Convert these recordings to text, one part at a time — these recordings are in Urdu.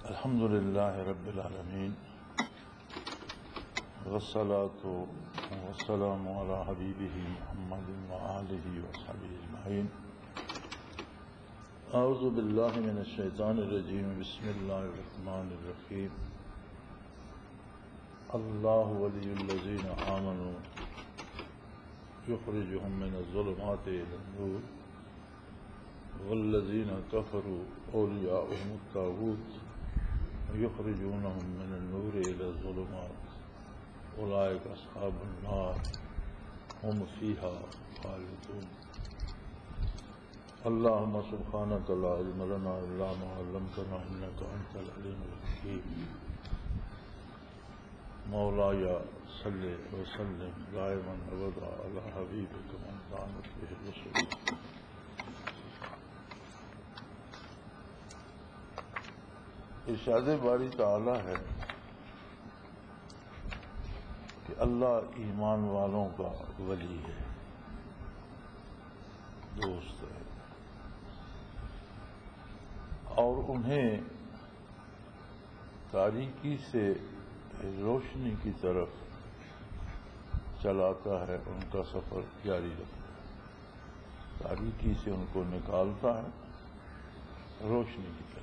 الحمد لله رب العالمين والصلاة والسلام على حبيبه محمد وآله وصحبه أجمعين. أعوذ بالله من الشيطان الرجيم. بسم الله الرحمن الرحيم. الله ولي الذين آمنوا يخرجهم من الظلمات إلى النور والذين كفروا أولياؤهم الطاغوت يخرجونهم من النور إلى الظلمات أولئك أصحاب النار هم فيها خالدون. اللهم سبحانك لا علم لنا إلا ما علمتنا إنك أنت العليم الحكيم. مولاي صل وسلم دائما أبدا على حبيبك من دامت به الرسل. ارشاد باری تعالی ہے کہ اللہ ایمان والوں کا ولی ہے، دوست ہے، اور انہیں تاریکی سے روشنی کی طرف چلاتا ہے، ان کا سفر جاری رکھتا ہے، تاریکی سے ان کو نکالتا ہے روشنی کی طرف.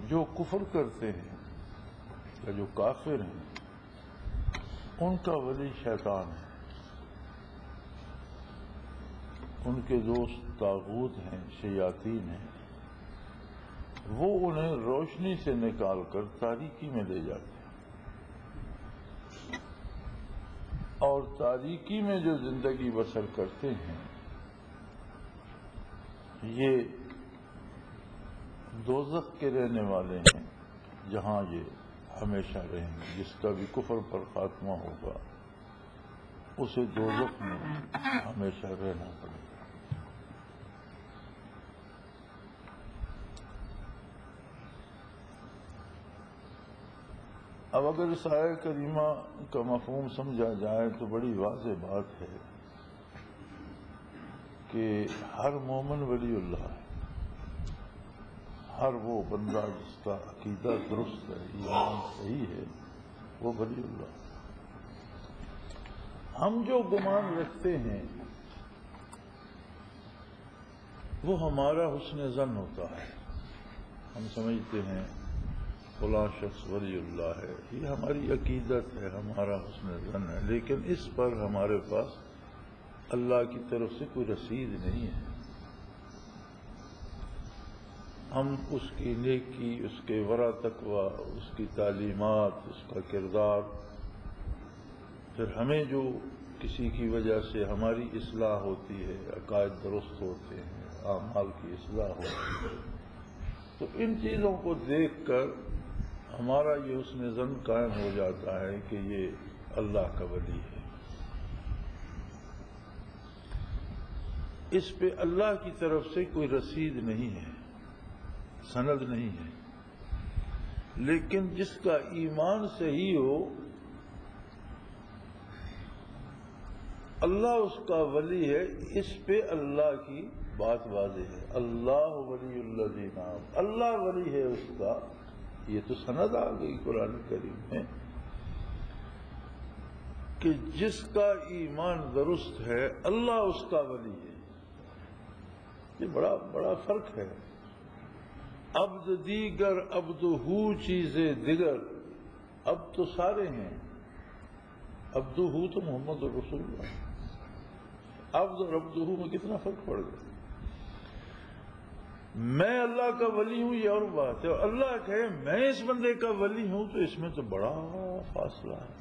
جو کفر کرتے ہیں یا جو کافر ہیں ان کا ولی شیطان ہے، ان کے دوست طاغوت ہیں، شیاطین ہیں. وہ انہیں روشنی سے نکال کر تاریکی میں لے جاتے ہیں، اور تاریکی میں جو زندگی بسر کرتے ہیں یہ دوزخ کے رہنے والے ہیں، جہاں یہ ہمیشہ رہیں گے. جس کا بھی کفر پر خاتمہ ہوگا اسے دوزخ میں ہمیشہ رہنا پڑے گا. اب اگر اس آیت کریمہ کا مفہوم سمجھا جائے تو بڑی واضح بات ہے کہ ہر مومن ولی اللہ ہے. ہر وہ بندہ جس کا عقیدہ درست ہے، ایمان صحیح ہے، وہ ولی اللہ. ہم جو گمان رکھتے ہیں وہ ہمارا حسن ظن ہوتا ہے. ہم سمجھتے ہیں فلاں شخص ولی اللہ ہے، یہ ہماری عقیدت ہے، ہمارا حسن ظن ہے، لیکن اس پر ہمارے پاس اللہ کی طرف سے کوئی رسید نہیں ہے. ہم اس کی نیکی، اس کے ورع تقوی، اس کی تعلیمات، اس کا کردار، پھر ہمیں جو کسی کی وجہ سے ہماری اصلاح ہوتی ہے، عقائد درست ہوتے ہیں، اعمال کی اصلاح ہوتی ہے، تو ان چیزوں کو دیکھ کر ہمارا یہ حسن ظن قائم ہو جاتا ہے کہ یہ اللہ کا ولی ہے. اس پہ اللہ کی طرف سے کوئی رسید نہیں ہے، سند نہیں ہے، لیکن جس کا ایمان صحیح ہو اللہ اس کا ولی ہے. اس پہ اللہ کی بات واضح ہے. اللہ ولی الذین آمنوا، اللہ ولی ہے اس کا. یہ تو سند آ گئی قرآن کریم میں کہ جس کا ایمان درست ہے اللہ اس کا ولی ہے. یہ بڑا فرق ہے. عبد دیگر عبد ہو چیزیں دیگر، اب تو سارے ہیں. عبد ہو تو محمد رسول اللہ، عبد اور عبد ہو میں کتنا فرق پڑ گیا. میں اللہ کا ولی ہوں یہ اور بات ہے، اور اللہ کہے میں اس بندے کا ولی ہوں تو اس میں تو بڑا فاصلہ ہے.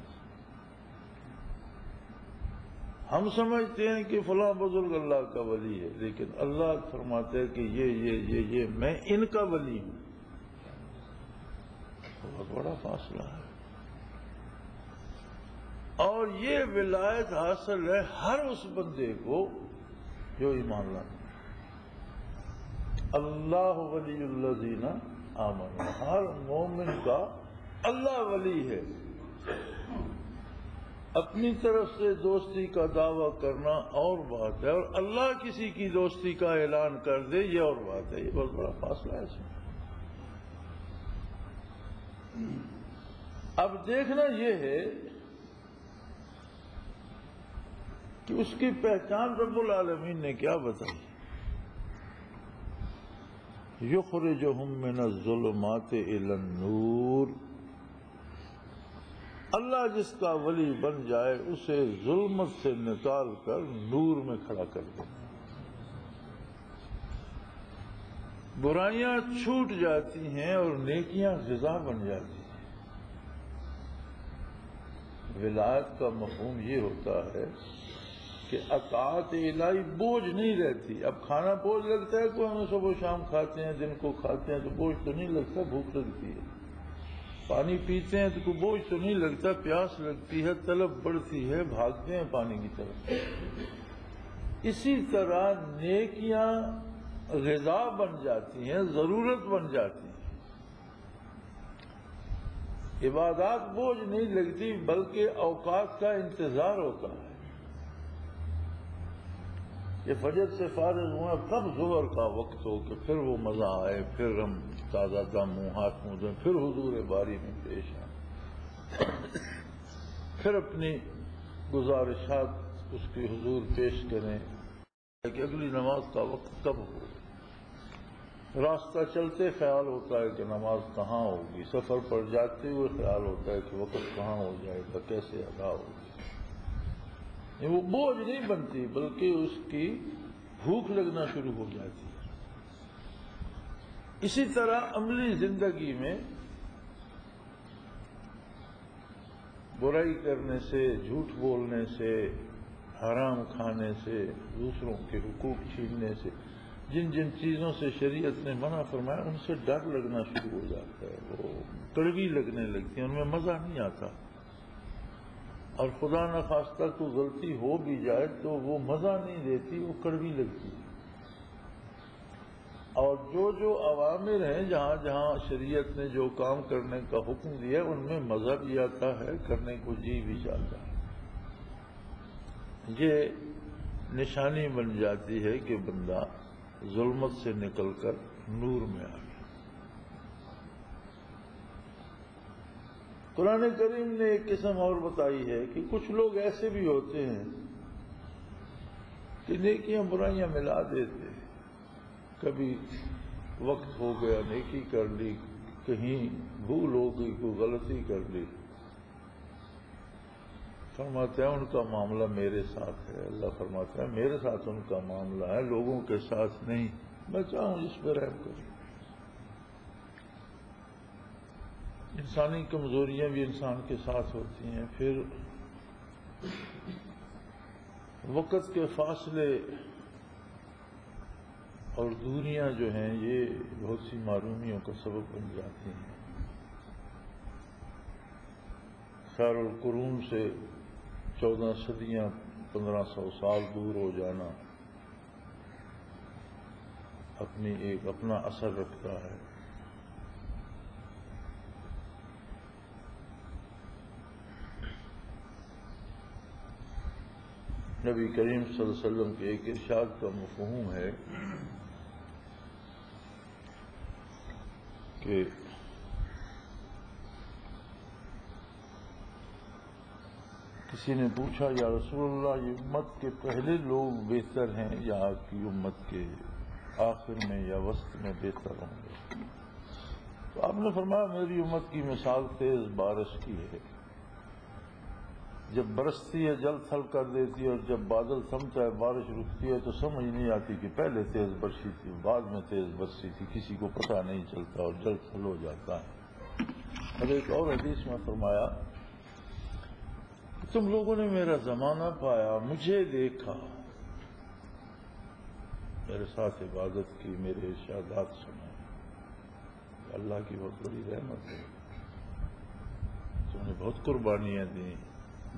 ہم سمجھتے ہیں کہ فلاں بزرگ اللہ کا ولی ہے، لیکن اللہ فرماتے ہیں کہ یہ میں ان کا ولی ہوں. بہت بڑا فاصلہ ہے. اور یہ ولایت حاصل ہے ہر اس بندے کو جو ایمان لاتا. اللہ ولی الذین آمنوا، ہر مومن کا اللہ ولی ہے. اپنی طرف سے دوستی کا دعویٰ کرنا اور بات ہے، اور اللہ کسی کی دوستی کا اعلان کر دے یہ اور بات ہے. یہ بہت بڑا فاصلہ ہے اس میں. اب دیکھنا یہ ہے کہ اس کی پہچان رب العالمین نے کیا بتائی. یخرجہم من الظلمات الی النور، اللہ جس کا ولی بن جائے اسے ظلمت سے نکال کر نور میں کھڑا کر دے. برائیاں چھوٹ جاتی ہیں اور نیکیاں غذا بن جاتی ہیں. ولایت کا مفہوم یہ ہوتا ہے کہ اطاعت الہی بوجھ نہیں رہتی. اب کھانا بوجھ لگتا ہے، کوئی ہمیں صبح و شام کھاتے ہیں، دن کو کھاتے ہیں تو بوجھ تو نہیں لگتا، بھوک لگتی ہے. پانی پیتے ہیں تو کوئی بوجھ تو نہیں لگتا، پیاس لگتی ہے، طلب بڑھتی ہے، بھاگتے ہیں پانی کی طرف. اسی طرح نیکیاں غذا بن جاتی ہیں، ضرورت بن جاتی ہیں. عبادات بوجھ نہیں لگتی بلکہ اوقات کا انتظار ہوتا ہے کہ فجر سے فارغ ہوئے کب ظہر کا وقت ہو کہ پھر وہ مزہ آئے، پھر ہم تازہ دم منہ ہاتھ منہ دیں، پھر حضور باری میں پیش آئیں، پھر اپنی گزارشات اس کی حضور پیش کریں کہ اگلی نماز کا وقت کب ہو. راستہ چلتے خیال ہوتا ہے کہ نماز کہاں ہوگی، سفر پر جاتے ہوئے خیال ہوتا ہے کہ وقت کہاں ہو جائے گا، کیسے ادا ہوگی. وہ بوجھ نہیں بنتی بلکہ اس کی بھوک لگنا شروع ہو جاتی ہے. اسی طرح عملی زندگی میں برائی کرنے سے، جھوٹ بولنے سے، حرام کھانے سے، دوسروں کے حقوق چھیننے سے، جن جن چیزوں سے شریعت نے منع فرمایا ان سے ڈر لگنا شروع ہو جاتا ہے. وہ کڑوی لگنے لگتی ہیں، ان میں مزہ نہیں آتا. اور خدا نخواستہ تو غلطی ہو بھی جائے تو وہ مزہ نہیں دیتی، وہ کڑوی لگتی ہے. اور جو عوامر ہیں، جہاں جہاں شریعت نے جو کام کرنے کا حکم دیا ان میں مزہ بھی آتا ہے، کرنے کو جی بھی چاہتا ہے. یہ نشانی بن جاتی ہے کہ بندہ ظلمت سے نکل کر نور میں آ گیا. قرآن کریم نے ایک قسم اور بتائی ہے کہ کچھ لوگ ایسے بھی ہوتے ہیں کہ نیکیاں برائیاں ملا دیتے. کبھی وقت ہو گیا نیکی کر لی، کہیں بھول ہو گئی، کوئی غلطی کر لی، فرماتے ہیں ان کا معاملہ میرے ساتھ ہے. اللہ فرماتا ہے میرے ساتھ ان کا معاملہ ہے، لوگوں کے ساتھ نہیں. میں چاہوں اس پہ رحم کروں. انسانی کمزوریاں بھی انسان کے ساتھ ہوتی ہیں. پھر وقت کے فاصلے اور دوریاں جو ہیں یہ بہت سی معلومیوں کا سبب بن جاتی ہیں. خیر القرون سے 14 صدیاں 1500 سال دور ہو جانا اپنا اثر رکھتا ہے. نبی کریم صلی اللہ علیہ وسلم کے ایک ارشاد کا مفہوم ہے کہ کسی نے پوچھا یا رسول اللہ یہ امت کے پہلے لوگ بہتر ہیں یا آپ کی امت کے آخر میں یا وسط میں بہتر ہوں گے؟ تو آپ نے فرمایا میری امت کی مثال تیز بارش کی ہے. جب برستی ہے جلد تھل کر دیتی ہے، اور جب بادل تھمتا ہے بارش رکتی ہے تو سمجھ نہیں آتی کہ پہلے تیز برسی تھی بعد میں تیز برسی تھی، کسی کو پتہ نہیں چلتا اور جلد تھل ہو جاتا ہے. اور ایک اور حدیث میں فرمایا کہ تم لوگوں نے میرا زمانہ پایا، مجھے دیکھا، میرے ساتھ عبادت کی، میرے ارشادات سنے. اللہ کی بہت بڑی رحمت ہے. تم نے بہت قربانیاں دیں،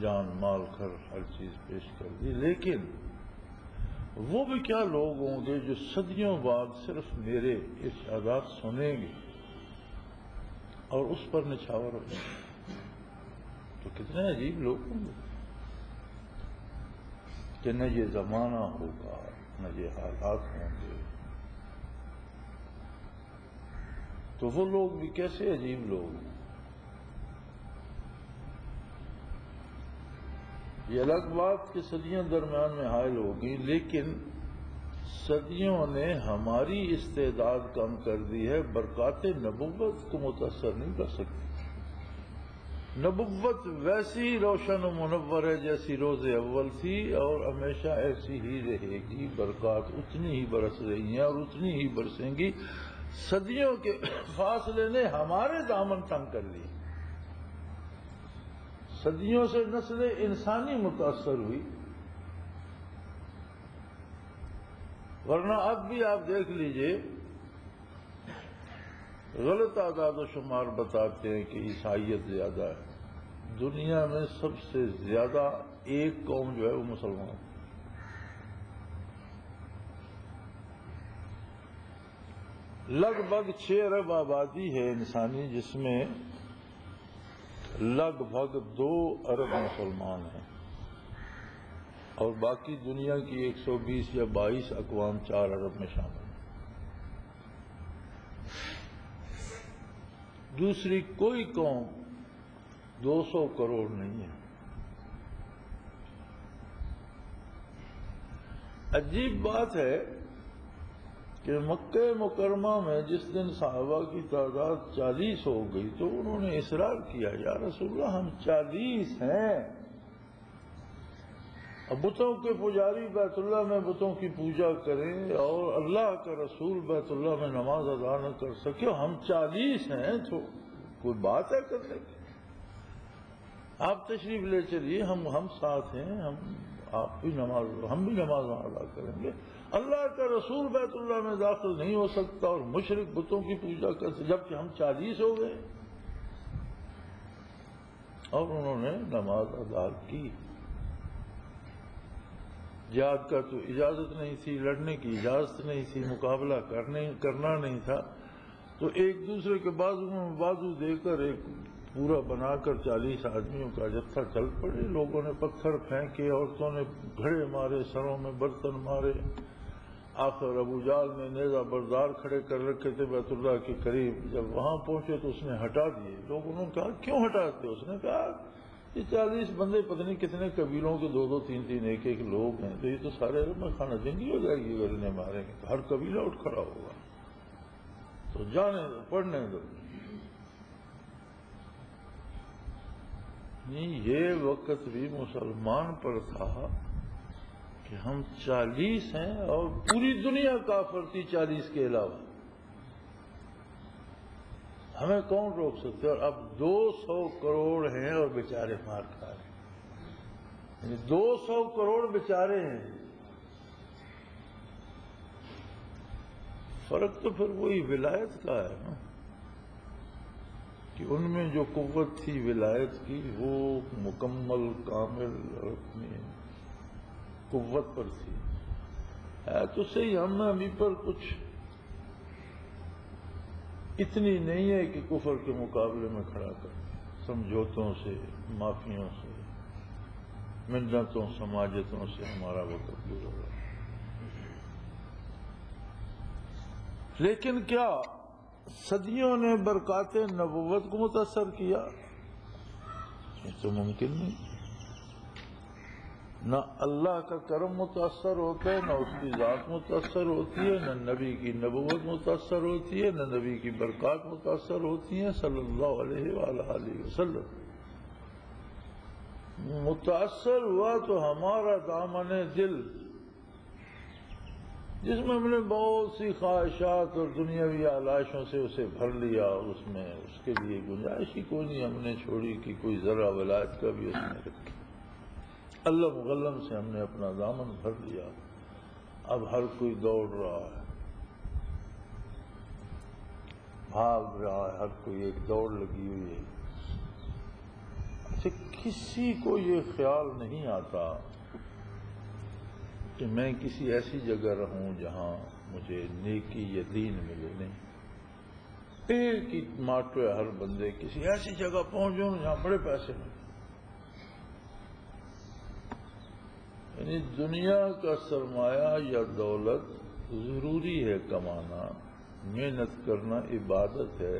جان مال کر ہر چیز پیش کر دی، لیکن وہ بھی کیا لوگ ہوں گے جو صدیوں بعد صرف میرے ارشادات سنیں گے اور اس پر نچھاور ہو جائیں گے. تو کتنے عجیب لوگ ہوں گے. کہ نہ یہ زمانہ ہوگا نہ یہ حالات ہوں گے، تو وہ لوگ بھی کیسے عجیب لوگ ہیں۔ یہ الگ بات کہ صدیاں درمیان میں حائل ہو گئی، لیکن صدیوں نے ہماری استعداد کم کر دی ہے، برکات نبوت کو متاثر نہیں کر سکتی۔ نبوت ویسی روشن و منور ہے جیسی روز اول تھی، اور ہمیشہ ایسی ہی رہے گی، برکات اتنی ہی برس رہی ہیں اور اتنی ہی برسیں گی۔ صدیوں کے فاصلے نے ہمارے دامن تنگ کر لیے، صدیوں سے نسل انسانی متاثر ہوئی، ورنہ اب بھی آپ دیکھ لیجئے غلط اعداد و شمار بتاتے ہیں کہ عیسائیت زیادہ ہے، دنیا میں سب سے زیادہ ایک قوم جو ہے وہ مسلمان، لگ بھگ 6 ارب آبادی ہے انسانی، جس میں لگ بھگ 2 ارب مسلمان ہیں، اور باقی دنیا کی 120 یا 22 اقوام 4 ارب میں شامل ہیں۔ دوسری کوئی قوم 200 کروڑ نہیں ہے۔ عجیب بات ہے کہ مکہ مکرمہ میں جس دن صحابہ کی تعداد 40 ہو گئی تو انہوں نے اصرار کیا، یا رسول اللہ ہم 40 ہیں، اب بتوں کے پجاری بیت اللہ میں بتوں کی پوجا کریں اور اللہ کا رسول بیت اللہ میں نماز ادا نہ کر سکے، ہم 40 ہیں تو کوئی بات ہے کرنے کی؟ آپ تشریف لے چلیے، ہم ساتھ ہیں، ہم بھی نماز ادا کریں گے۔ اللہ کا رسول بیت اللہ میں داخل نہیں ہو سکتا اور مشرک بتوں کی پوجا کرتے، جبکہ ہم 40 ہو گئے، اور انہوں نے نماز ادا کی۔ جہاد کا تو اجازت نہیں تھی، لڑنے کی اجازت نہیں تھی، مقابلہ کرنا نہیں تھا، تو ایک دوسرے کے بازو میں بازو دے کر ایک پورا بنا کر 40 آدمیوں کا جتھا چل پڑے۔ لوگوں نے پتھر پھینکے، عورتوں نے گھڑے مارے، سروں میں برتن مارے، آخر ابو جہل نے نیزہ بردار کھڑے کر رکھے تھے بیت اللہ کے قریب، جب وہاں پہنچے تو اس نے ہٹا دیے۔ لوگوں نے کہا کیوں ہٹاتے؟ اس نے کہا یہ 40 بندے پتہ نہیں کتنے قبیلوں کے 2-2 3-3 ایک لوگ ہیں، تو یہ تو سارے عرب میں خانہ جنگی ہو جائے گی اگر انہیں ماریں گے، تو ہر قبیلہ اٹھ کھڑا ہوگا، تو جانے دو، پڑھنے دو۔ نہیں، یہ وقت بھی مسلمان پر تھا کہ ہم 40 ہیں اور پوری دنیا کافر تھی 40 کے علاوہ، ہمیں کون روک سکتے؟ اور اب 200 کروڑ ہیں اور بیچارے مار کھا رہے ہیں، یعنی 200 کروڑ بیچارے ہیں۔ فرق تو پھر وہی ولایت کا ہے نا، کہ ان میں جو قوت تھی ولایت کی وہ مکمل کامل اپنی قوت پر تھی، ہے تو صحیح، ہم ابھی پر کچھ اتنی نہیں ہے کہ کفر کے مقابلے میں کھڑا کر، سمجھوتوں سے، معافیوں سے، منتوں سماجتوں سے ہمارا وقت دور ہو رہا ہے۔ لیکن کیا صدیوں نے برکات نبوت کو متاثر کیا؟ یہ تو ممکن نہیں، نہ اللہ کا کرم متاثر ہوتا ہے، نہ اس کی ذات متاثر ہوتی ہے، نہ نبی کی نبوت متاثر ہوتی ہے، نہ نبی کی برکات متاثر ہوتی ہیں صلی اللہ علیہ وآلہ وسلم۔ متاثر ہوا تو ہمارا دامن دل، جس میں ہم نے بہت سی خواہشات اور دنیاوی آلائشوں سے اسے بھر لیا، اس میں اس کے لیے گنجائش ہی کوئی نہیں ہم نے چھوڑی کہ کوئی ذرہ ولایت کا بھی اس میں رکھی۔ اللہ مغلم سے ہم نے اپنا دامن بھر لیا، اب ہر کوئی دوڑ رہا ہے، بھاگ رہا ہے، ہر کوئی ایک دوڑ لگی ہوئی ہے۔ اچھا، کسی کو یہ خیال نہیں آتا کہ میں کسی ایسی جگہ رہوں جہاں مجھے نیکی یا دین ملے، نہیں، پیر کی ماٹو ہے ہر بندے، کسی ایسی جگہ پہنچ جاؤں جہاں بڑے پیسے ملے۔ یعنی دنیا کا سرمایہ یا دولت ضروری ہے کمانا، محنت کرنا عبادت ہے،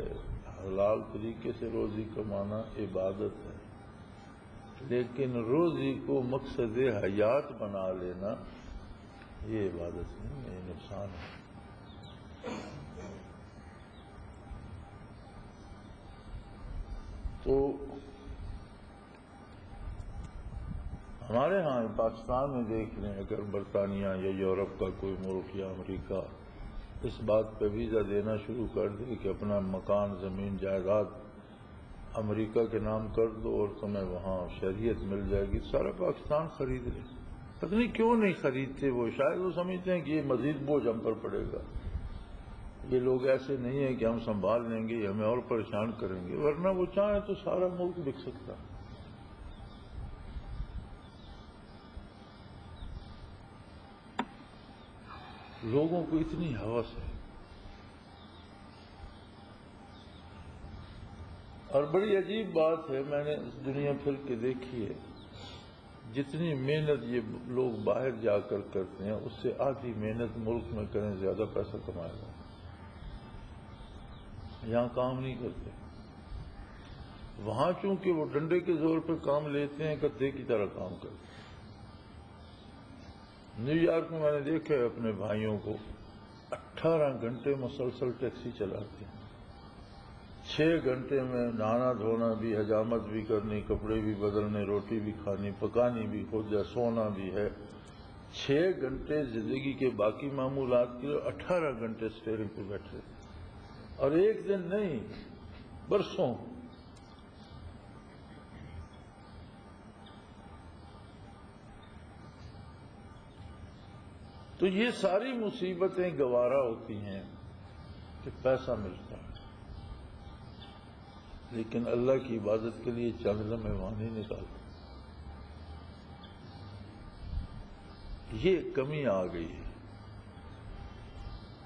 حلال طریقے سے روزی کمانا عبادت ہے، لیکن روزی کو مقصد حیات بنا لینا یہ عبادت نہیں ہے، یہ نقصان ہے۔ تو ہمارے ہاں پاکستان میں دیکھ لیں، اگر برطانیہ یا یورپ کا کوئی ملک یا امریکہ اس بات پہ ویزا دینا شروع کر دے کہ اپنا مکان، زمین، جائیداد امریکہ کے نام کر دو اور تمہیں وہاں شہریت مل جائے گی، سارا پاکستان خرید لے۔ پتہ نہیں کیوں نہیں خریدتے وہ، شاید وہ سمجھتے ہیں کہ یہ مزید بوجھ ہم پر پڑے گا، یہ لوگ ایسے نہیں ہیں کہ ہم سنبھال لیں گے، یہ ہمیں اور پریشان کریں گے، ورنہ وہ چاہیں تو سارا ملک بک سکتا۔ لوگوں کو اتنی ہوس ہے، اور بڑی عجیب بات ہے، میں نے دنیا پھر کے دیکھی ہے، جتنی محنت یہ لوگ باہر جا کر کرتے ہیں اس سے آدھی محنت ملک میں کریں، زیادہ پیسہ کمائے گا۔ یہاں کام نہیں کرتے، وہاں چونکہ وہ ڈنڈے کے زور پہ کام لیتے ہیں، گدھے کی طرح کام کرتے ہیں۔ نیو یارک میں نے دیکھا ہے اپنے بھائیوں کو 18 گھنٹے مسلسل ٹیکسی چلاتے ہیں، 6 گھنٹے میں نہانا دھونا بھی، حجامت بھی کرنی، کپڑے بھی بدلنے، روٹی بھی کھانی، پکانی بھی خود ہے، سونا بھی ہے، 6 گھنٹے زندگی کے باقی معمولات کے لیے 18 گھنٹے اسٹیئرنگ پہ بیٹھے، اور ایک دن نہیں، برسوں۔ تو یہ ساری مصیبتیں گوارا ہوتی ہیں کہ پیسہ ملتا ہے، لیکن اللہ کی عبادت کے لیے چند لمحے وہاں نہیں نکالتے۔ یہ کمی آ گئی ہے،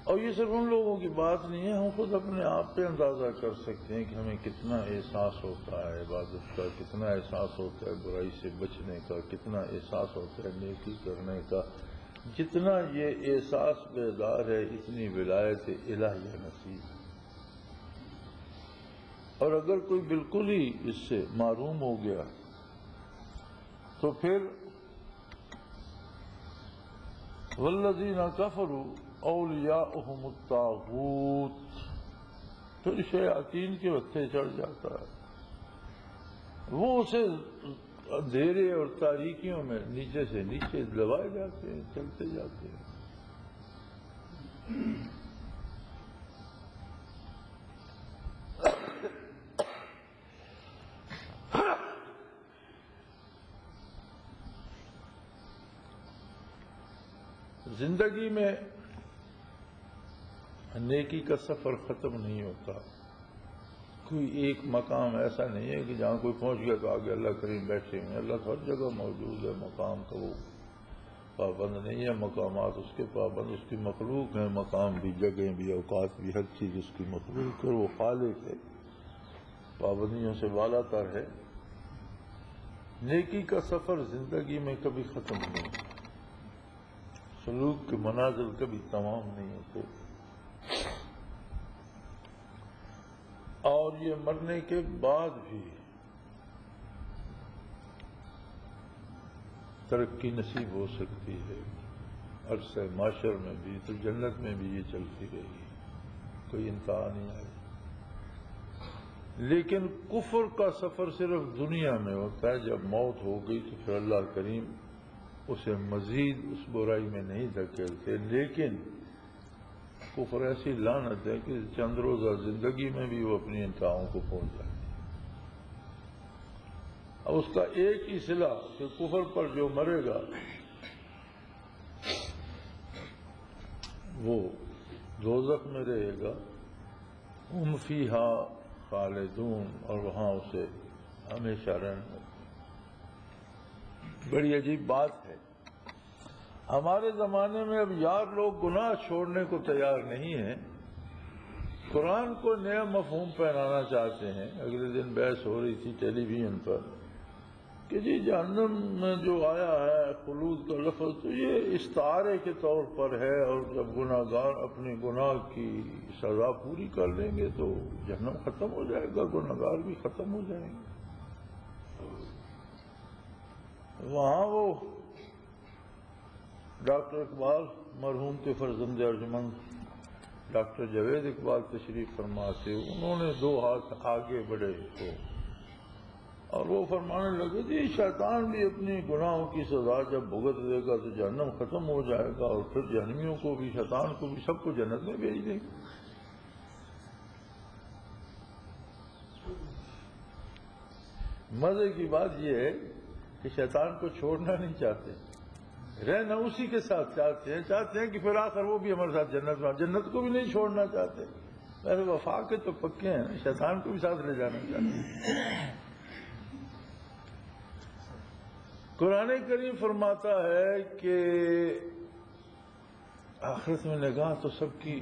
اور یہ صرف ان لوگوں کی بات نہیں ہے، ہم خود اپنے آپ پہ اندازہ کر سکتے ہیں کہ ہمیں کتنا احساس ہوتا ہے عبادت کا، کتنا احساس ہوتا ہے برائی سے بچنے کا، کتنا احساس ہوتا ہے نیکی کرنے کا۔ جتنا یہ احساس بیدار ہے اتنی ولایت الہیہ نصیب ہے، اور اگر کوئی بالکل ہی اس سے محروم ہو گیا تو پھر والذین کفروا اولیاؤہم الطاغوت، پھر شیاطین کے ہتھے چڑھ جاتا ہے، وہ اسے اندھیرے اور تاریکیوں میں نیچے سے نیچے دبائے جاتے ہیں، چلتے جاتے ہیں۔ زندگی میں نیکی کا سفر ختم نہیں ہوتا، کوئی ایک مقام ایسا نہیں ہے کہ جہاں کوئی پہنچ گیا تو آگے اللہ کریم بیٹھے ہوئے ہیں، اللہ ہر جگہ موجود ہے، مقام کا وہ پابند نہیں ہے، مقامات اس کے پابند، اس کی مخلوق ہیں، مقام بھی، جگہیں بھی، اوقات بھی، ہر چیز اس کی مخلوق ہے، وہ خالق ہے، پابندیوں سے بالا تر ہے۔ نیکی کا سفر زندگی میں کبھی ختم نہیں ہوتا، سلوک کے منازل کبھی تمام نہیں ہوتے، اور یہ مرنے کے بعد بھی ترقی نصیب ہو سکتی ہے، عرصہ معاشر میں بھی، تو جنت میں بھی یہ چلتی رہے گی، کوئی انتہا نہیں آئے۔ لیکن کفر کا سفر صرف دنیا میں ہوتا ہے، جب موت ہو گئی تو پھر اللہ کریم اسے مزید اس برائی میں نہیں دھکیلتے، لیکن کفر ایسی لعنت ہے کہ چند روزہ زندگی میں بھی وہ اپنی انتہاؤں کو پہنچ جاتی ہے۔ اب اس کا ایک ہی صلہ کہ کفر پر جو مرے گا وہ دوزخ میں رہے گا، ہم فیہا خالدون، اور وہاں اسے ہمیشہ رہنا۔ بڑی عجیب بات ہے، ہمارے زمانے میں اب یار لوگ گناہ چھوڑنے کو تیار نہیں ہیں، قرآن کو نیا مفہوم پہنانا چاہتے ہیں۔ اگلے دن بحث ہو رہی تھی ٹیلی ویژن پر کہ جی جہنم میں جو آیا ہے خلود کا لفظ تو یہ استعارے کے طور پر ہے، اور جب گناہ گار اپنے گناہ کی سزا پوری کر لیں گے تو جہنم ختم ہو جائے گا، گناہ گار بھی ختم ہو جائیں گے۔ وہاں وہ ڈاکٹر اقبال مرحوم کے فرزند ارجمند ڈاکٹر جاوید اقبال تشریف فرما تھے، انہوں نے 2 ہاتھ آگے بڑھے تو اور وہ فرمانے لگے جی شیطان بھی اپنی گناہوں کی سزا جب بھگت دے گا تو جہنم ختم ہو جائے گا، اور پھر جہنمیوں کو بھی، شیطان کو بھی، سب کو جنت میں بھیج دیں گے۔ مزے کی بات یہ ہے کہ شیطان کو چھوڑنا نہیں چاہتے، رہنا اسی کے ساتھ چاہتے ہیں کہ پھر آخر وہ بھی ہمارے ساتھ جنت میں، جنت کو بھی نہیں چھوڑنا چاہتے۔ میرے وفا کے تو پکے ہیں، شیطان کو بھی ساتھ لے جانا چاہتے ہیں۔ قرآن کریم فرماتا ہے کہ آخرت میں نگاہ تو سب کی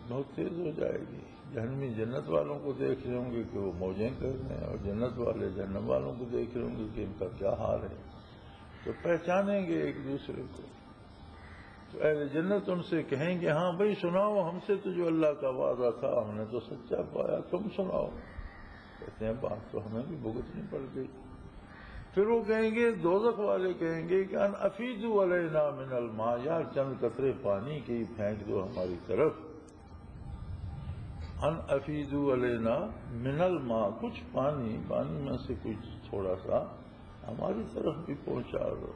بہت تیز ہو جائے گی، جہنمی جنت والوں کو دیکھ رہے ہوں گے کہ وہ موجیں کر رہے ہیں، اور جنت والے جہنم والوں کو دیکھ رہے ہوں گے کہ ان کا کیا حال ہے، تو پہچانیں گے ایک دوسرے کو۔ تو اہل جنت ان سے کہیں گے ہاں بھائی سناؤ ہم سے تو جو اللہ کا وعدہ تھا ہم نے تو سچا پایا، تم سناؤ۔ کہتے ہیں بات تو ہمیں بھی بھگتنی پڑ گئی۔ پھر وہ کہیں گے، دوزخ والے کہیں گے کہ ان افیضوا علینا من الماء، یار چند قطرے پانی کے ہی پھینک دو ہماری طرف۔ ان افیضوا علینا من الماء، کچھ پانی میں سے کچھ تھوڑا سا ہماری طرف بھی پہنچا دو۔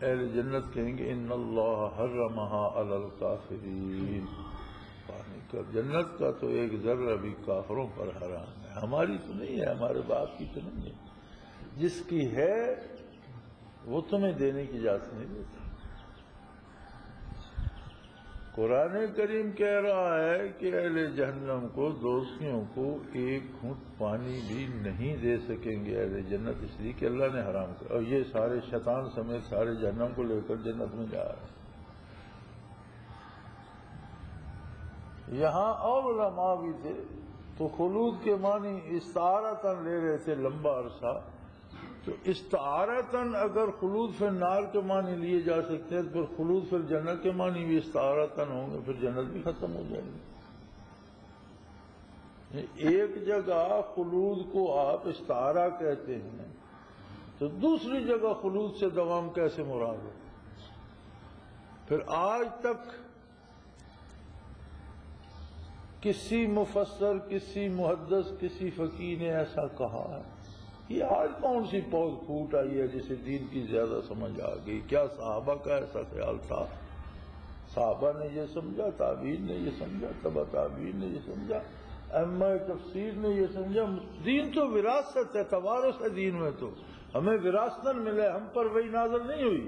اہل جنت کہیں گے ان اللہ حرمها علی الکافرین، پانی کا جنت کا تو ایک ذرہ بھی کافروں پر حرام ہے، ہماری تو نہیں ہے، ہمارے باپ کی تو نہیں ہے، جس کی ہے وہ تمہیں دینے کی اجازت نہیں دیتا۔ قرآن کریم کہہ رہا ہے کہ اہل جہنم کو، دوستیوں کو ایک گھونٹ پانی بھی نہیں دے سکیں گے اہل جنت، اس لیے کہ اللہ نے حرام کیا، اور یہ سارے شیطان سمیت سارے جہنم کو لے کر جنت میں جا رہے ہیں۔ یہاں اور علماء بھی تھے تو خلود کے معنی استعارتاً لے رہے تھے لمبا عرصہ، تو استعارتاً اگر خلود فی النار کے معنی لیے جا سکتے ہیں تو پھر خلود فی الجنت کے معنی بھی استعارتاً ہوں گے، پھر جنت بھی ختم ہو جائے گی۔ ایک جگہ خلود کو آپ استعارہ کہتے ہیں تو دوسری جگہ خلود سے دوام کیسے مراد ہو؟ پھر آج تک کسی مفسر، کسی محدث، کسی فقیہ نے ایسا کہا ہے؟ یہ آج کون سی پود پھوٹ آئی ہے جسے دین کی زیادہ سمجھ آ گئی؟ کیا صحابہ کا ایسا خیال تھا؟ صحابہ نے یہ سمجھا، تابعین نے یہ سمجھا، تبع تابعین نے یہ سمجھا، ائمہ تفسیر نے یہ سمجھا۔ دین تو وراثت ہے، توارث ہے، دین میں تو ہمیں وراثتاً ملے، ہم پر وہی نازل نہیں ہوئی۔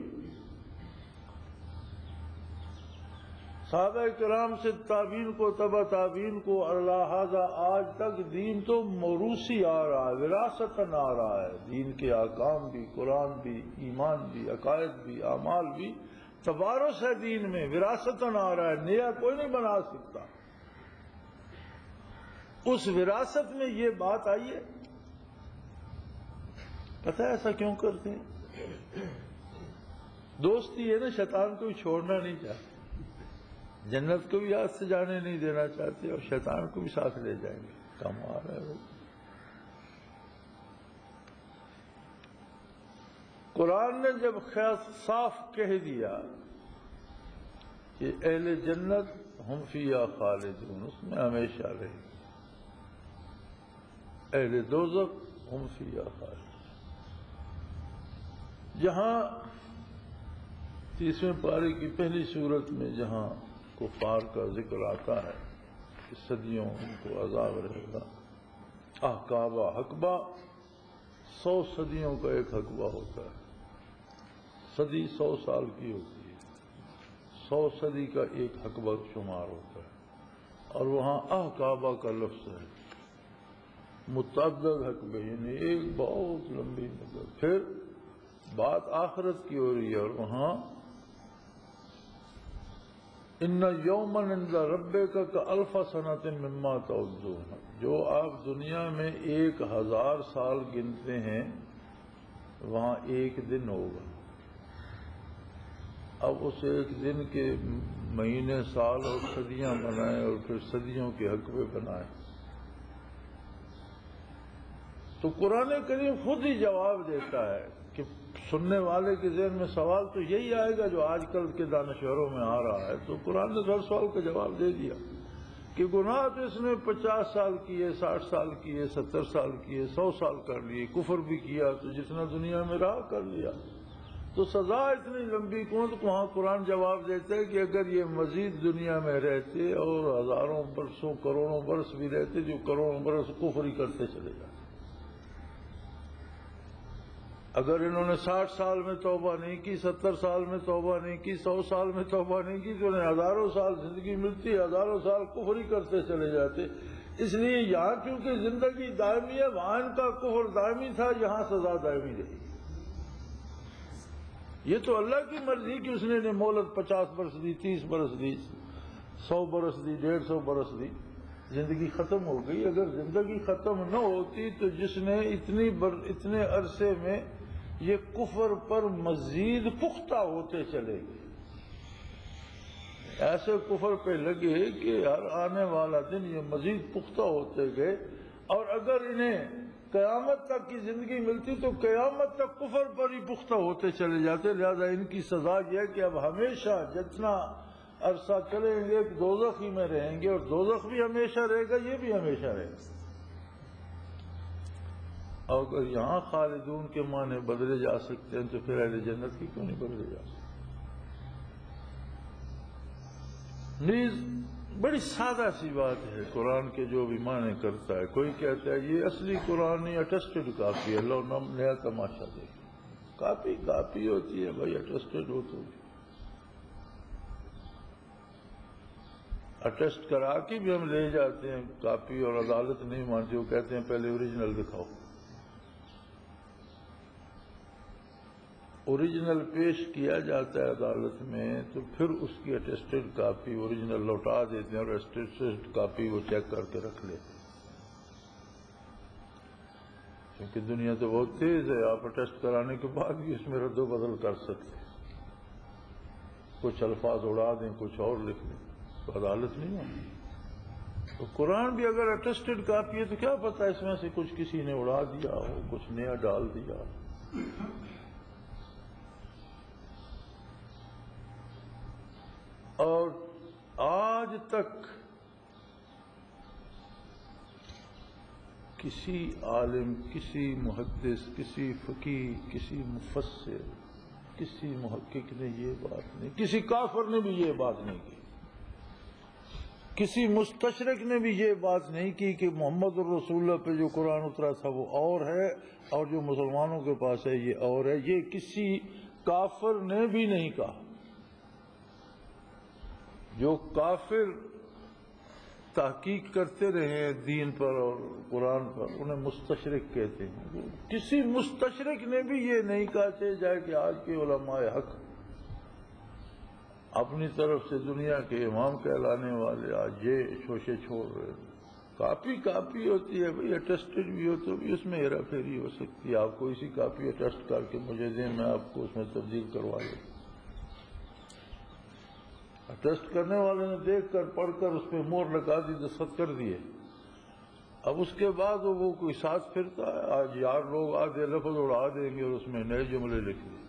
صحابہ کرام سے تابعین کو، تبع تابعین کو، لہذا آج تک دین تو موروثی آ رہا ہے، وراثتاً آ رہا ہے۔ دین کے احکام بھی، قرآن بھی، ایمان بھی، عقائد بھی، اعمال بھی توارث ہے، دین میں وراثتاً آ رہا ہے، نیا کوئی نہیں بنا سکتا۔ اس وراثت میں یہ بات آئی ہے۔ پتہ ہے ایسا کیوں کرتے ہیں؟ دوستی ہے نا، شیطان کو بھی چھوڑنا نہیں چاہتے، جنت کو بھی ہاتھ سے جانے نہیں دینا چاہتے، اور شیطان کو بھی ساتھ لے جائیں گے، کم آ رہا ہے۔ قرآن نے جب صاف کہہ دیا کہ اہل جنت ہم فیہا خالدون، اس میں ہمیشہ رہیں گے، اہل دوزخ ہم فیہا خالدون۔ جہاں 30ویں پارے کی پہلی صورت میں جہاں کفار کا ذکر آتا ہے کہ صدیوں ان کو عذاب رہے گا، احقابہ، حقبہ 100 صدیوں کا ایک حقبہ ہوتا ہے، صدی 100 سال کی ہوتی ہے، 100 صدی کا ایک حقبہ شمار ہوتا ہے، اور وہاں احقابہ کا لفظ ہے، متعدد حقبے، یعنی ایک بہت لمبی مدت۔ پھر بات آخرت کی ہو رہی ہے، اور وہاں ان یوما عند ربک کالف سنۃ مما تعدون، جو آپ دنیا میں 1000 سال گنتے ہیں وہاں ایک دن ہوگا. اب اس ایک دن کے مہینے سال اور صدیاں بنائیں اور پھر صدیوں کے حق پہ بنائیں. تو قرآن کریم خود ہی جواب دیتا ہے کہ سننے والے کے ذہن میں سوال تو یہی آئے گا جو آج کل کے دانشوروں میں آ رہا ہے. تو قرآن نے ہر سوال کا جواب دے دیا کہ گناہ تو اس نے 50 سال کیے، 60 سال کیے، 70 سال کیے، 100 سال کر لیے، کفر بھی کیا تو جتنا دنیا میں رہا کر لیا. تو سزا اتنی لمبی کون؟ تو وہاں قرآن جواب دیتا ہے کہ اگر یہ مزید دنیا میں رہتے اور ہزاروں برسوں کروڑوں برس بھی رہتے، جو کروڑوں برس کفر ہی کرتے چلے جاتے. اگر انہوں نے 60 سال میں توبہ نہیں کی، 70 سال میں توبہ نہیں کی، 100 سال میں توبہ نہیں کی، تو انہیں ہزاروں سال زندگی ملتی، ہزاروں سال کفر ہی کرتے چلے جاتے. اس لیے یہاں کیونکہ زندگی دائمی ہے، وہاں ان کا کفر دائمی تھا، یہاں سزا دائمی رہی. یہ تو اللہ کی مرضی کہ اس نے مہلت 50 برس دی، 30 برس دی، 100 برس دی، 150 برس دی، زندگی ختم ہو گئی. اگر زندگی ختم نہ ہوتی تو جس نے اتنے عرصے میں یہ کفر پر مزید پختہ ہوتے چلے گئے، ایسے کفر پہ لگے کہ ہر آنے والا دن یہ مزید پختہ ہوتے گئے. اور اگر انہیں قیامت تک کی زندگی ملتی تو قیامت تک کفر پر ہی پختہ ہوتے چلے جاتے. لہذا ان کی سزا یہ ہے کہ اب ہمیشہ جتنا عرصہ چلیں گے دوزخ ہی میں رہیں گے، اور دوزخ بھی ہمیشہ رہے گا، یہ بھی ہمیشہ رہے گا. اور اگر یہاں خالدون کے معنی بدلے جا سکتے ہیں تو پھر اہل جنت کی کیوں نہیں بدلے جا سکتے؟ نیز بڑی سادہ سی بات ہے قرآن کے جو بھی معنی کرتا ہے. کوئی کہتا ہے یہ اصلی قرآن نہیں، اٹیسٹڈ کاپی ہے، لو نیا تماشا دیکھیں. کاپی ہوتی ہے بھائی، اٹیسٹڈ ہو تو اٹیسٹ کرا کے بھی ہم لے جاتے ہیں کاپی، اور عدالت نہیں مانتی، وہ کہتے ہیں پہلے اوریجنل دکھاؤ. اوریجنل پیش کیا جاتا ہے عدالت میں تو پھر اس کی اٹیسٹڈ کاپی اوریجنل لوٹا دیتے ہیں، اور اٹیسٹڈ کاپی وہ چیک کر کے رکھ لیتے ہیں. کیونکہ دنیا تو بہت تیز ہے، آپ اٹیسٹ کرانے کے بعد بھی اس میں رد و بدل کر سکتے ہیں. کچھ الفاظ اڑا دیں، کچھ اور لکھ دیں، تو عدالت نہیں ہوتی. تو قرآن بھی اگر اٹیسٹڈ کاپی ہے تو کیا پتہ اس میں سے کچھ کسی نے اڑا دیا ہو، کچھ نیا ڈال دیا. اور آج تک کسی عالم، کسی محدث، کسی فقیہ، کسی مفسر، کسی محقق نے یہ بات نہیں، کسی کافر نے بھی یہ بات نہیں کی، کسی مستشرق نے بھی یہ بات نہیں کی کہ محمد الرسول اللہ پہ جو قرآن اترا تھا وہ اور ہے، اور جو مسلمانوں کے پاس ہے یہ اور ہے. یہ کسی کافر نے بھی نہیں کہا. جو کافر تحقیق کرتے رہے ہیں دین پر اور قرآن پر، انہیں مستشرق کہتے ہیں. کسی مستشرق نے بھی یہ نہیں کہا جائے کہ آج کے علماء حق اپنی طرف سے دنیا کے امام کہلانے والے آج یہ شوشے چھوڑ رہے ہیں. کاپی ہوتی ہے بھائی، اٹیسٹڈ بھی ہو تو بھی اس میں ہیرا پھیری ہو سکتی ہے. آپ کو اسی کاپی اٹیسٹ کر کے مجھے دیں، میں آپ کو اس میں تبدیل کروا دوں. ٹیسٹ کرنے والے نے دیکھ کر پڑھ کر اس پہ مور لگا دی، دستخط کر دیے. اب اس کے بعد وہ کوئی ساتھ پھرتا ہے. آج یار لوگ آدھے لفظ اڑا دیں گے اور اس میں نئے جملے لکھ دیں.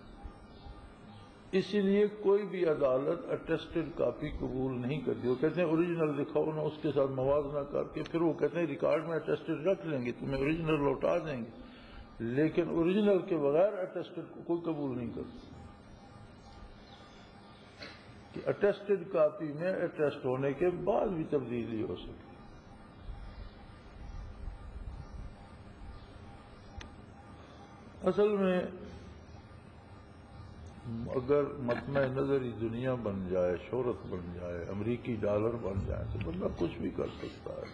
اسی لیے کوئی بھی عدالت اٹیسٹڈ کاپی قبول نہیں کرتی. وہ کہتے ہیں اوریجنل دکھاؤ نا، اس کے ساتھ موازنہ کر کے پھر وہ کہتے ہیں ریکارڈ میں اٹیسٹڈ رکھ لیں گے، تمہیں اوریجنل لوٹا دیں گے. لیکن اوریجنل کے بغیر اٹیسٹڈ کو کوئی قبول نہیں کرتا. کہ اٹیسٹڈ کاپی میں اٹیسٹ ہونے کے بعد بھی تبدیلی ہو سکے. اصل میں اگر مطمع نظری دنیا بن جائے، شہرت بن جائے، امریکی ڈالر بن جائے تو بندہ کچھ بھی کر سکتا ہے.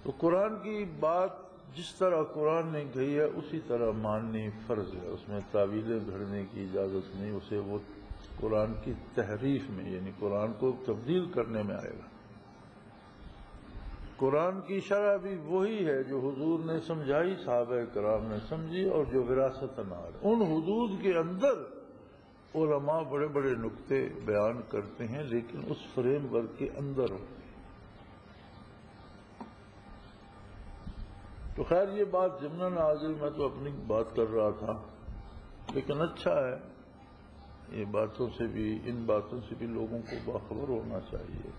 تو قرآن کی بات جس طرح قرآن نے کہی ہے اسی طرح ماننی فرض ہے. اس میں تعویلیں گھڑنے کی اجازت نہیں. اسے وہ قرآن کی تحریف میں، یعنی قرآن کو تبدیل کرنے میں آئے گا. قرآن کی شرح بھی وہی ہے جو حضور نے سمجھائی، صحابہ کرام نے سمجھی، اور جو وراثت نال ان حدود کے اندر علماء بڑے بڑے نقطے بیان کرتے ہیں، لیکن اس فریم ورک کے اندر ہو۔ تو خیر یہ بات ضمناً آ گئی، میں تو اپنی بات کر رہا تھا، لیکن اچھا ہے یہ ان باتوں سے بھی لوگوں کو باخبر ہونا چاہیے۔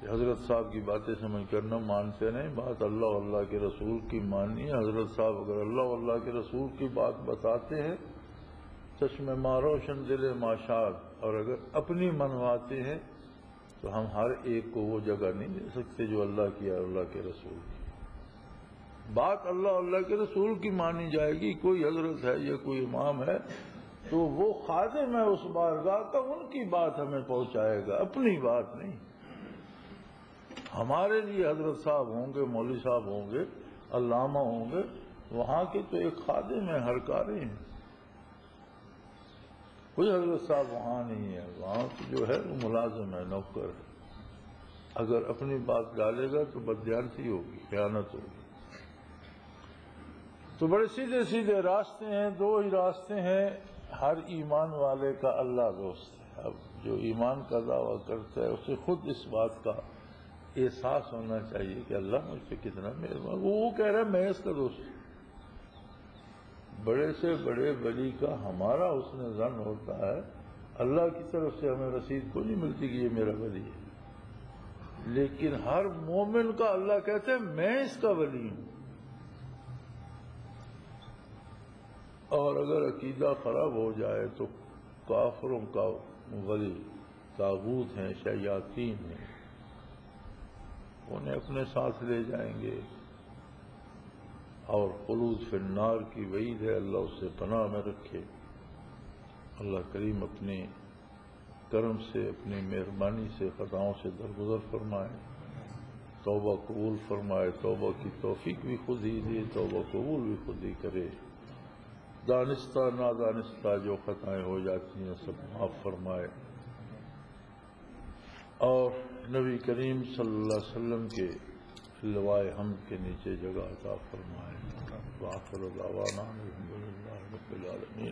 حضرت صاحب کی باتیں سمجھ کر نہ مانتے نہیں، بات اللہ اللہ کے رسول کی ماننی ہے۔ حضرت صاحب اگر اللہ اللہ کے رسول کی بات بتاتے ہیں، چشم ما روشن دل ماشاد، اور اگر اپنی منواتے ہیں تو ہم ہر ایک کو وہ جگہ نہیں دے سکتے جو اللہ کی اور اللہ کے رسول کی۔ بات اللہ کے رسول کی مانی جائے گی۔ کوئی حضرت ہے یا کوئی امام ہے تو وہ خادم ہے اس بارگاہ کا، ان کی بات ہمیں پہنچائے گا، اپنی بات نہیں۔ ہمارے لیے حضرت صاحب ہوں گے، مولوی صاحب ہوں گے، علامہ ہوں گے، وہاں کے تو ایک خادم ہے، ہر کاری ہیں۔ کوئی حضرت صاحب وہاں نہیں ہے، وہاں جو ہے وہ ملازم ہے، نوکر ہے۔ اگر اپنی بات ڈالے گا تو بددیانتی ہوگی، خیانت ہوگی۔ تو بڑے سیدھے سیدھے راستے ہیں، دو ہی راستے ہیں۔ ہر ایمان والے کا اللہ دوست ہے۔ اب جو ایمان کا دعویٰ کرتا ہے اسے خود اس بات کا احساس ہونا چاہیے کہ اللہ مجھ پہ کتنا مہربان۔ وہ کہہ رہا ہے میں اس کا دوست ہوں۔ بڑے سے بڑے ولی کا ہمارا حسن ظن ہوتا ہے، اللہ کی طرف سے ہمیں رسید کو نہیں ملتی کہ یہ میرا ولی ہے، لیکن ہر مومن کا اللہ کہتے ہیں میں اس کا ولی ہوں۔ اور اگر عقیدہ خراب ہو جائے تو کافروں کا ولی طاغوت ہیں، شیاطین ہیں، انہیں اپنے ساتھ لے جائیں گے، اور خلود فی النار کی وعید ہے، اللہ اس سے پناہ میں رکھے۔ اللہ کریم اپنے کرم سے، اپنی مہربانی سے خطاؤں سے درگزر فرمائے، توبہ قبول فرمائے، توبہ کی توفیق بھی خود ہی دے، توبہ قبول بھی خود ہی کرے۔ دانستہ نادانستہ جو خطائیں ہو جاتی ہیں سب معاف فرمائے، اور نبی کریم صلی اللہ علیہ وسلم کے لوائے حمد کے نیچے جگہ عطا فرمائے۔ وآخر دعوانا الحمدللہ رب العالمین۔